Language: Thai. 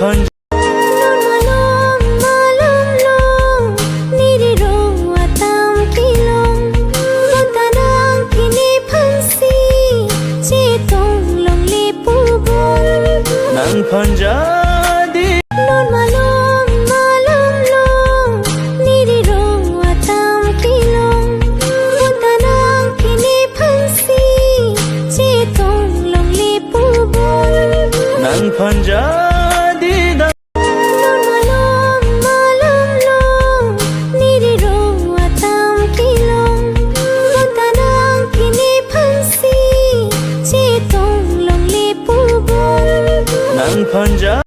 พันพันจาดีนอนมาลงนี่ได้รู้ว่าตามกี่ลงบนตานางที่นี่พันสีที่ตรงลงลีปูบนนางพันจาดีดังนอนมาลงนี่ได้รู้ว่าตามกี่ลงบนตานางที่นี่พันสีที่ตรงลงลีปูบนนางพันจา